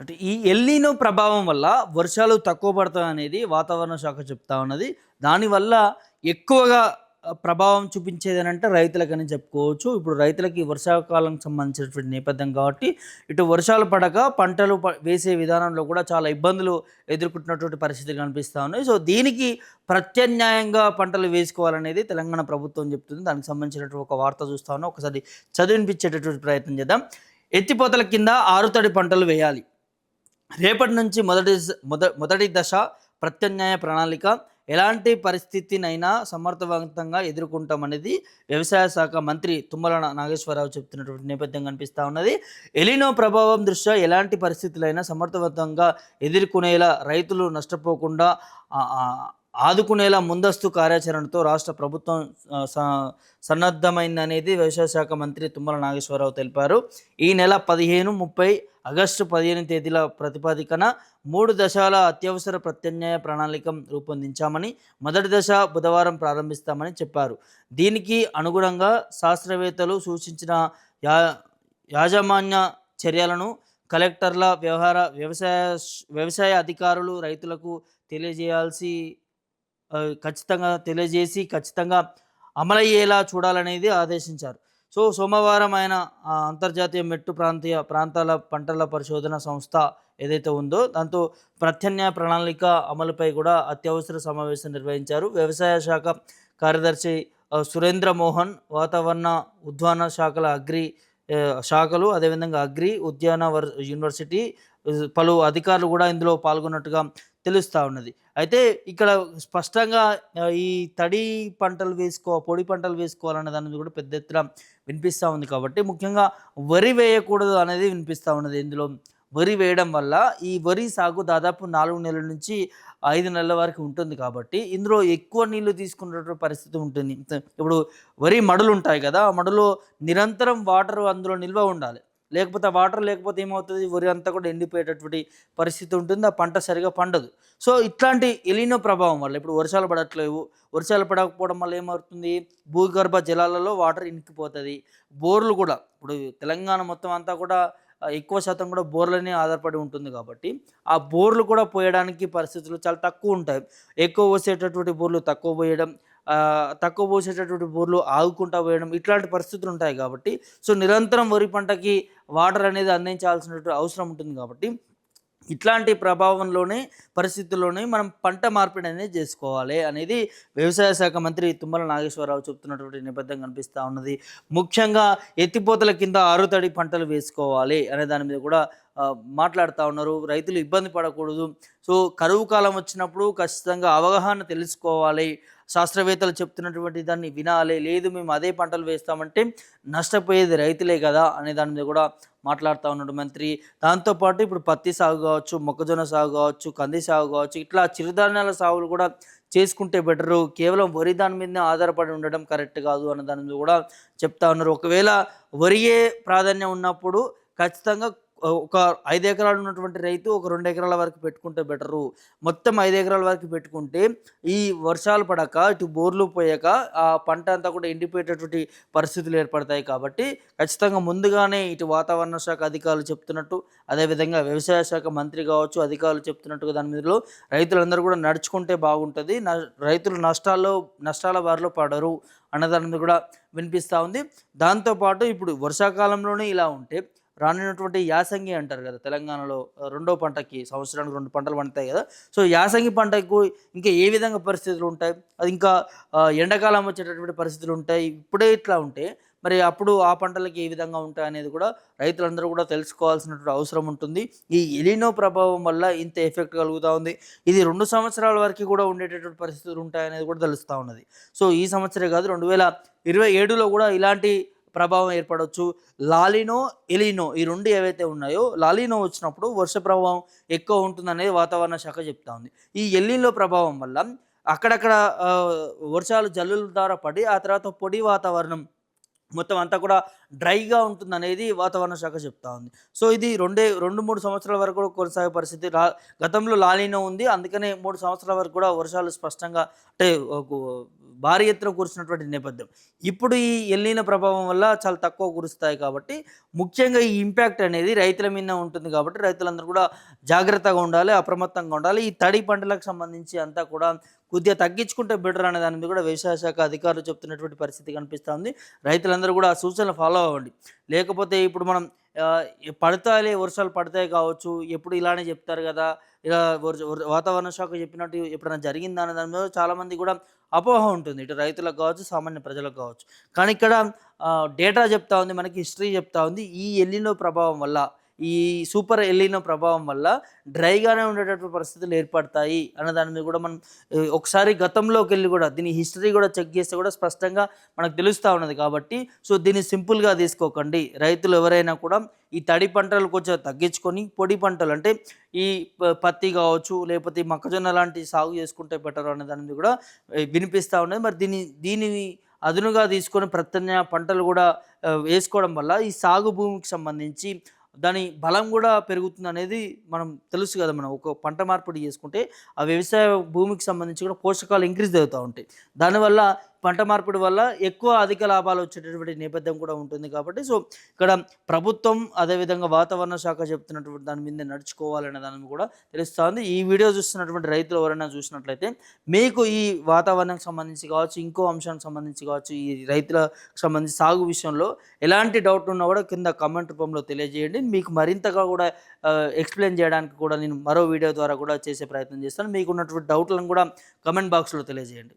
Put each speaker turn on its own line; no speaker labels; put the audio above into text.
అంటే ఈ ఎల్‌నినో ప్రభావం వల్ల వర్షాలు తక్కువ పడతాయనేది వాతావరణ శాఖ చెప్తా ఉన్నది. దానివల్ల ఎక్కువగా ప్రభావం చూపించేదనంటే రైతులకని చెప్పుకోవచ్చు. ఇప్పుడు రైతులకి వర్షాకాలంకి సంబంధించినటువంటి నేపథ్యం కాబట్టి, ఇటు వర్షాలు పడక పంటలు వేసే విధానంలో కూడా చాలా ఇబ్బందులు ఎదుర్కొంటున్నటువంటి పరిస్థితులు కనిపిస్తా ఉన్నాయి. సో, దీనికి ప్రత్యామ్నాయంగా పంటలు వేసుకోవాలనేది తెలంగాణ ప్రభుత్వం చెప్తుంది. దానికి సంబంధించినటువంటి ఒక వార్త చూస్తా ఉన్నాం. ఒకసారి చదివినిపించేటటువంటి ప్రయత్నం చేద్దాం. ఎత్తిపోతల కింద ఆరుతడి పంటలు వేయాలి. రేపటి నుంచి మొదటి దశ ప్రత్యామ్నాయ ప్రణాళిక. ఎలాంటి పరిస్థితినైనా సమర్థవంతంగా ఎదుర్కొంటామనేది వ్యవసాయ శాఖ మంత్రి తుమ్మల నాగేశ్వరరావు చెప్తున్నటువంటి నేపథ్యం కనిపిస్తూ ఉన్నది. ఎలినో ప్రభావం దృష్ట్యా ఎలాంటి పరిస్థితులైనా సమర్థవంతంగా ఎదుర్కొనేలా రైతులు నష్టపోకుండా ఆదుకునేలా ముందస్తు కార్యాచరణతో రాష్ట్ర ప్రభుత్వం సన్నద్ధమైందనేది వ్యవసాయ శాఖ మంత్రి తుమ్మల నాగేశ్వరరావు తెలిపారు. ఈ నెల 15, 30, ఆగస్టు 15 తేదీల ప్రతిపాదికన 3 దశల అత్యవసర ప్రత్యామ్నాయ ప్రణాళిక రూపొందించామని, మొదటి దశ బుధవారం ప్రారంభిస్తామని చెప్పారు. దీనికి అనుగుణంగా శాస్త్రవేత్తలు సూచించిన యా యాజమాన్య చర్యలను కలెక్టర్ల వ్యవసాయ అధికారులు రైతులకు తెలియజేయాల్సి ఖచ్చితంగా అమలయ్యేలా చూడాలనేది ఆదేశించారు. సో, సోమవారం ఆయన అంతర్జాతీయ మెట్టు ప్రాంతాల పంటల పరిశోధన సంస్థ ఏదైతే ఉందో దాంతో ప్రత్యామ్నాయ ప్రణాళిక అమలుపై కూడా అత్యవసర సమావేశం నిర్వహించారు. వ్యవసాయ శాఖ కార్యదర్శి సురేంద్ర మోహన్, వాతావరణ ఉద్యాన శాఖలు అదేవిధంగా అగ్రి ఉద్యాన యూనివర్సిటీ పలు అధికారులు కూడా ఇందులో పాల్గొన్నట్టుగా తెలుస్తూ ఉన్నది. అయితే ఇక్కడ స్పష్టంగా ఈ తడి పంటలు పొడి పంటలు వేసుకోవాలనే దాని మీద కూడా పెద్ద ఎత్తున వినిపిస్తూ ఉంది. కాబట్టి ముఖ్యంగా వరి వేయకూడదు అనేది వినిపిస్తూ ఉన్నది. ఇందులో వరి వేయడం వల్ల ఈ వరి సాగు దాదాపు 4 నెలల నుంచి 5 నెలల వరకు ఉంటుంది. కాబట్టి ఇందులో ఎక్కువ నీళ్లు తీసుకునేటువంటి పరిస్థితి ఉంటుంది. ఇప్పుడు వరి మడులు ఉంటాయి కదా, ఆ మడులో నిరంతరం వాటర్ అందులో నిల్వ ఉండాలి. లేకపోతే వాటర్ లేకపోతే ఏమవుతుంది, వరి అంతా కూడా ఎండిపోయేటటువంటి పరిస్థితి ఉంటుంది. ఆ పంట సరిగా పండదు. సో, ఇట్లాంటి ఎలినో ప్రభావం వల్ల ఇప్పుడు వర్షాలు పడట్లేవు. వర్షాలు పడకపోవడం వల్ల ఏమవుతుంది, భూగర్భ జలాలలో వాటర్ ఇంకిపోతుంది. బోర్లు కూడా ఇప్పుడు తెలంగాణ మొత్తం అంతా కూడా ఎక్కువ శాతం కూడా బోర్లనే ఆధారపడి ఉంటుంది. కాబట్టి ఆ బోర్లు కూడా పోయడానికి పరిస్థితులు చాలా తక్కువ ఉంటాయి. ఎక్కువ పోసేటటువంటి బోర్లు తక్కువ పోయడం, తక్కువ పోసేటటువంటి బోర్లు ఆగుకుంటా పోయడం, ఇట్లాంటి పరిస్థితులు ఉంటాయి. కాబట్టి సో, నిరంతరం వరి పంటకి వాటర్ అనేది అందించాల్సినటువంటి అవసరం ఉంటుంది. కాబట్టి ఇట్లాంటి పరిస్థితుల్లోనే మనం పంట మార్పిడి అనేది చేసుకోవాలి అనేది వ్యవసాయ శాఖ మంత్రి తుమ్మల నాగేశ్వరరావు చెప్తున్నటువంటి నేపథ్యం కనిపిస్తూ ఉన్నది. ముఖ్యంగా ఎత్తిపోతల కింద ఆరుతడి పంటలు వేసుకోవాలి అనే దాని మీద కూడా మాట్లాడుతూ ఉన్నారు. రైతులు ఇబ్బంది పడకూడదు. సో, కరువు కాలం వచ్చినప్పుడు ఖచ్చితంగా అవగాహన తెలుసుకోవాలి. శాస్త్రవేత్తలు చెప్తున్నటువంటి దాన్ని వినాలి. లేదు మేము అదే పంటలు వేస్తామంటే నష్టపోయేది రైతులే కదా అనే దాని మీద కూడా మాట్లాడుతూ ఉన్నాడు మంత్రి. దాంతోపాటు ఇప్పుడు పత్తి సాగు కావచ్చు, మొక్కజొన్న సాగు కావచ్చు, కంది సాగు కావచ్చు, ఇట్లా చిరుధాన్యాల సాగులు కూడా చేసుకుంటే బెటరు. కేవలం వరి దాని మీదనే ఆధారపడి ఉండడం కరెక్ట్ కాదు అన్న దాని మీద కూడా చెప్తా ఉన్నారు. ఒకవేళ వరియే ప్రాధాన్యం ఉన్నప్పుడు ఖచ్చితంగా ఒక 5 ఎకరాలు ఉన్నటువంటి రైతు ఒక 2 ఎకరాల వరకు పెట్టుకుంటే బెటరు. మొత్తం 5 ఎకరాల వరకు పెట్టుకుంటే ఈ వర్షాలు పడక ఇటు బోర్లు పోయాక ఆ పంట అంతా కూడా ఎండిపోయేటటువంటి పరిస్థితులు ఏర్పడతాయి. కాబట్టి ఖచ్చితంగా ముందుగానే ఇటు వాతావరణ శాఖ అధికారులు చెప్తున్నట్టు, అదేవిధంగా వ్యవసాయ శాఖ మంత్రి కావచ్చు అధికారులు చెప్తున్నట్టుగా దాని మీదలో రైతులందరూ కూడా నడుచుకుంటే బాగుంటుంది. రైతులు నష్టాల బారిలో పడరు అన్నదాని మీద కూడా వినిపిస్తూ ఉంది. దాంతోపాటు ఇప్పుడు వర్షాకాలంలోనే ఇలా ఉంటే రానున్నటువంటి యాసంగి అంటారు కదా, తెలంగాణలో రెండో పంటకి సంవత్సరానికి 2 పంటలు పండుతాయి కదా. సో, యాసంగి పంటకు ఇంకా ఏ విధంగా పరిస్థితులు ఉంటాయి, అది ఇంకా ఎండాకాలం వచ్చేటటువంటి పరిస్థితులు ఉంటాయి. ఇప్పుడే ఇట్లా ఉంటే మరి అప్పుడు ఆ పంటలకి ఏ విధంగా ఉంటాయి అనేది కూడా రైతులందరూ కూడా తెలుసుకోవాల్సినటువంటి అవసరం ఉంటుంది. ఈ ఎలినో ప్రభావం వల్ల ఇంత ఎఫెక్ట్ కలుగుతూ ఉంది. ఇది 2 సంవత్సరాల వరకు కూడా ఉండేటటువంటి పరిస్థితులు ఉంటాయనేది కూడా తెలుస్తూ ఉన్నది. సో, ఈ సంవత్సరే కాదు 2027లో కూడా ఇలాంటి ప్రభావం ఏర్పడవచ్చు. లాలినో, ఎలినో ఈ 2 ఏవైతే ఉన్నాయో, లాలినో వచ్చినప్పుడు వర్ష ప్రభావం ఎక్కువ ఉంటుందనేది వాతావరణ శాఖ చెప్తా ఉంది. ఈ ఎల్లినో ప్రభావం వల్ల అక్కడక్కడ వర్షాలు జల్లుల ద్వారా పడి ఆ తర్వాత పొడి వాతావరణం మొత్తం అంతా కూడా డ్రైగా ఉంటుందనేది వాతావరణ శాఖ చెప్తా ఉంది. సో, ఇది 2-3 సంవత్సరాల వరకు కూడా కొనసాగే పరిస్థితి. గతంలో లాలినో ఉంది. అందుకనే 3 సంవత్సరాల వరకు కూడా వర్షాలు స్పష్టంగా అంటే భారీ ఎత్తున కురిసినటువంటి నేపథ్యం. ఇప్పుడు ఈ ఎల్‌నినో ప్రభావం వల్ల చాలా తక్కువ కురుస్తాయి కాబట్టి, ముఖ్యంగా ఈ ఇంపాక్ట్ అనేది రైతుల మీదనే ఉంటుంది కాబట్టి, రైతులందరూ కూడా జాగ్రత్తగా ఉండాలి, అప్రమత్తంగా ఉండాలి. ఈ తడి పంటలకు సంబంధించి అంతా కూడా కొద్దిగా తగ్గించుకుంటే బెటర్ అనే దాని మీద కూడా వ్యవసాయ శాఖ అధికారులు చెప్తున్నటువంటి పరిస్థితి కనిపిస్తా ఉంది. రైతులందరూ కూడా ఆ సూచనలు ఫాలో అవ్వండి. లేకపోతే ఇప్పుడు మనం పడతాయిలే వర్షాలు పడతాయి కావచ్చు, ఎప్పుడు ఇలానే చెప్తారు గదా! ఇలా వాతావరణ శాఖ చెప్పినట్టు ఎప్పుడైనా జరిగిందా అనే దాని మీద చాలామంది కూడా అపోహ ఉంటుంది. ఇటు రైతులకు కావచ్చు, సామాన్య ప్రజలకు కావచ్చు. కానీ ఇక్కడ డేటా చెప్తా ఉంది, మనకి హిస్టరీ చెప్తా ఉంది. ఈ ఎల్‌నినో ప్రభావం వల్ల, ఈ సూపర్ ఎల్‌నినో ప్రభావం వల్ల డ్రైగానే ఉండేటటువంటి పరిస్థితులు ఏర్పడతాయి అన్న దాని మీద కూడా మనం ఒకసారి గతంలోకెళ్ళి కూడా దీని హిస్టరీ కూడా చెక్ చేస్తే కూడా స్పష్టంగా మనకు తెలుస్తా ఉన్నది. కాబట్టి దీన్ని సింపుల్‌గా తీసుకోకండి. రైతులు ఎవరైనా కూడా ఈ తడి పంటలు కొంచెం తగ్గించుకొని పొడి పంటలు అంటే ఈ పత్తి కావచ్చు, లేకపోతే ఈ మొక్కజొన్న లాంటి సాగు చేసుకుంటే బెటర్ అనే దాని మీద కూడా వినిపిస్తా ఉన్నది. మరి దీనిని అదునుగా తీసుకొని ప్రత్యామ్నాయ పంటలు కూడా వేసుకోవడం వల్ల ఈ సాగు భూమికి సంబంధించి దాని బలం కూడా పెరుగుతుందనేది మనం తెలుసు కదా! మనం ఒక పంట మార్పిడి చేసుకుంటే ఆ వ్యవసాయ భూమికి సంబంధించి కూడా పోషకాలు ఇంక్రీజ్ అవుతా ఉంటాయి. దానివల్ల పంట మార్పిడి వల్ల ఎక్కువ అధిక లాభాలు వచ్చేటటువంటి నేపథ్యం కూడా ఉంటుంది కాబట్టి ఇక్కడ ప్రభుత్వం అదేవిధంగా వాతావరణ శాఖ చెప్తున్నటువంటి దాని మీదే నడుచుకోవాలనే దాని కూడా తెలుస్తా ఉంది. ఈ వీడియో చూస్తున్నటువంటి రైతులు ఎవరైనా చూసినట్లయితే మీకు ఈ వాతావరణానికి సంబంధించి కావచ్చు, ఇంకో అంశానికి సంబంధించి కావచ్చు, ఈ రైతులకు సంబంధించి సాగు విషయంలో ఎలాంటి డౌట్ ఉన్నా కూడా కింద కామెంట్ రూపంలో తెలియజేయండి. మీకు మరింతగా కూడా ఎక్స్‌ప్లెయిన్ చేయడానికి కూడా నేను మరో వీడియో ద్వారా కూడా చేసే ప్రయత్నం చేస్తాను. మీకున్నటువంటి డౌట్‌లను కూడా కామెంట్ బాక్స్‌లో తెలియజేయండి.